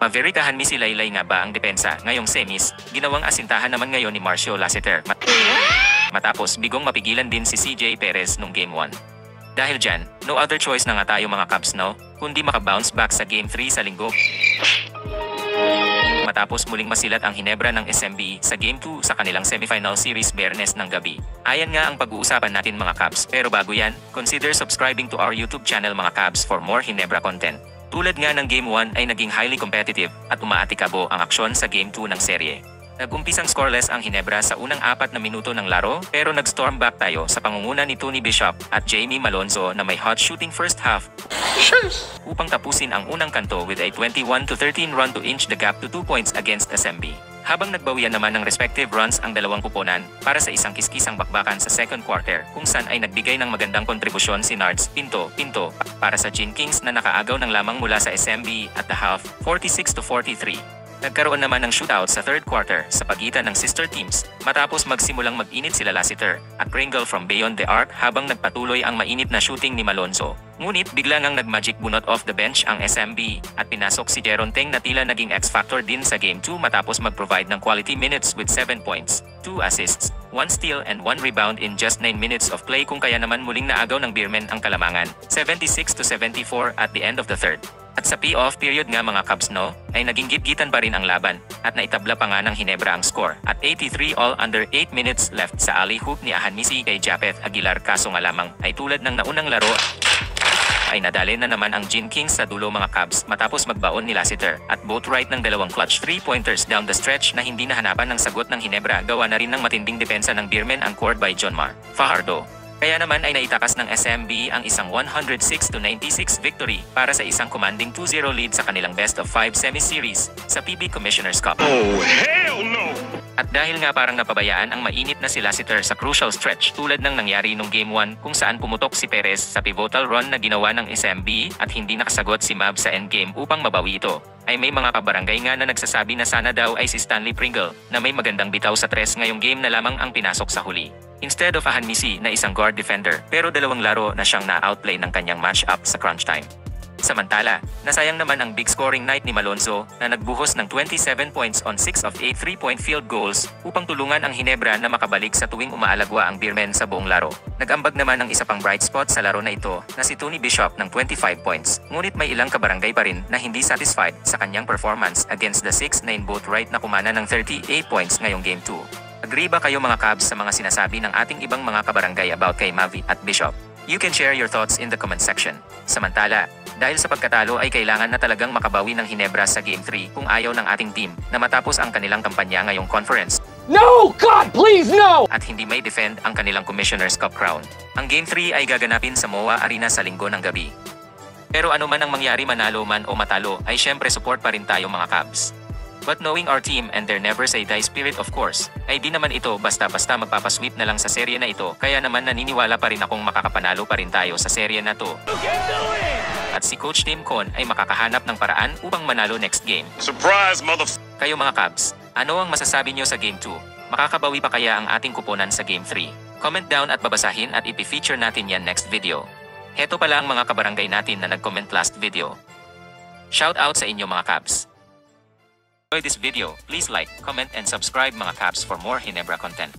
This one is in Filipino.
Maverikahan mi si Laylay nga ba ang depensa ngayong semis, ginawang asintahan naman ngayon ni Marcio Lassiter. Matapos bigong mapigilan din si CJ Perez nung Game 1. Dahil dyan, no other choice na nga tayo mga Cubs no, kundi makabounce back sa Game 3 sa linggo. Matapos muling masilat ang Hinebra ng SMB sa Game 2 sa kanilang semifinal series Biyernes ng gabi. Ayan nga ang pag-uusapan natin mga Cubs, pero bago yan, consider subscribing to our YouTube channel mga Cubs for more Hinebra content. Tulad nga ng Game 1 ay naging highly competitive at umaatikabo ang aksyon sa Game 2 ng serye. Nag-umpisang scoreless ang Hinebra sa unang 4 na minuto ng laro pero nag-storm back tayo sa pangunguna ni Tony Bishop at Jamie Malonzo na may hot shooting first half upang tapusin ang unang kanto with a 21-13 run to inch the gap to 2 points against SMB. Habang nagbawian naman ng respective runs ang dalawang kuponan para sa isang kiskisang bakbakan sa second quarter kung saan ay nagbigay ng magandang kontribusyon si Nards Pinto para sa Gin Kings na nakaagaw ng lamang mula sa SMB at the half 46-43. Nagkaroon naman ng shootout sa third quarter sa pagitan ng sister teams matapos magsimulang mag-init sila Lassiter at Pringle from beyond the arc habang nagpatuloy ang mainit na shooting ni Malonzo. Ngunit bigla ngang nag-magic bunot off the bench ang SMB at pinasok si Jeron Teng na tila naging X-factor din sa Game 2 matapos mag-provide ng quality minutes with 7 points, 2 assists, 1 steal and 1 rebound in just 9 minutes of play kung kaya naman muling naagaw ng Beermen ang kalamangan, 76-74 at the end of the third. At sa payoff period nga mga Cubs no, ay naging gitgitan pa rin ang laban at naitabla pa nga ng Hinebra ang score at 83 all under 8 minutes left sa alley hoop ni Ahanmisi kay Japeth Aguilar kaso nga lamang ay tulad ng naunang laro ay nadali na naman ang Gin Kings sa dulo mga Cubs matapos magbaon ni Lassiter at both right ng dalawang clutch 3-pointers down the stretch na hindi nahanapan ng sagot ng Hinebra gawa na rin ng matinding depensa ng Beermen ang court by Jonmar Fajardo. Kaya naman ay naitakas ng SMB ang isang 106-96 victory para sa isang commanding 2-0 lead sa kanilang best of 5 semi-series sa PB Commissioner's Cup. Oh, hell no! At dahil nga parang napabayaan ang mainit na si Lassiter sa crucial stretch tulad ng nangyari nung Game 1 kung saan pumutok si Perez sa pivotal run na ginawa ng SMB at hindi nakasagot si Mab sa endgame upang mabawi ito, ay may mga kabarangay nga na nagsasabi na sana daw ay si Stanley Pringle na may magandang bitaw sa tres ngayong game na lamang ang pinasok sa huli. Instead of Ahanmisi na isang guard defender pero dalawang laro na siyang na-outplay ng kanyang match-up sa crunch time. Samantala, nasayang naman ang big scoring night ni Malonzo na nagbuhos ng 27 points on 6 of 8 3-point field goals upang tulungan ang Hinebra na makabalik sa tuwing umaalagwa ang Beermen sa buong laro. Nag-ambag naman ang isa pang bright spot sa laro na ito na si Tony Bishop ng 25 points. Ngunit may ilang kabarangay pa rin na hindi satisfied sa kanyang performance against the 6'9" both right na kumana ng 38 points ngayong Game 2. Agree ba kayo mga Cubs sa mga sinasabi ng ating ibang mga kabarangay about kay Mavi at Bishop? You can share your thoughts in the comment section. Samantala, dahil sa pagkatalo ay kailangan na talagang makabawi ng Hinebra sa Game 3 kung ayaw ng ating team na matapos ang kanilang kampanya ngayong conference. No! God, please, no! At hindi may defend ang kanilang Commissioner's Cup crown. Ang Game 3 ay gaganapin sa MOA Arena sa linggo ng gabi. Pero ano man ang mangyari manalo man o matalo ay syempre support pa rin tayo mga Cubs. But knowing our team and their never say die spirit of course, ay di naman ito basta-basta magpapasweep na lang sa serye na ito kaya naman naniniwala pa rin akong makakapanalo pa rin tayo sa serye na to. At si Coach Tim Con ay makakahanap ng paraan upang manalo next game. Surprise, mother... Kayo mga Cubs, ano ang masasabi nyo sa Game 2? Makakabawi pa kaya ang ating kuponan sa Game 3? Comment down at babasahin at ipi-feature natin yan next video. Heto pala ang mga kabarangay natin na nag-comment last video. Shout out sa inyo mga Cubs. Enjoy this video, please like, comment and subscribe mga Cubs for more Hinebra content.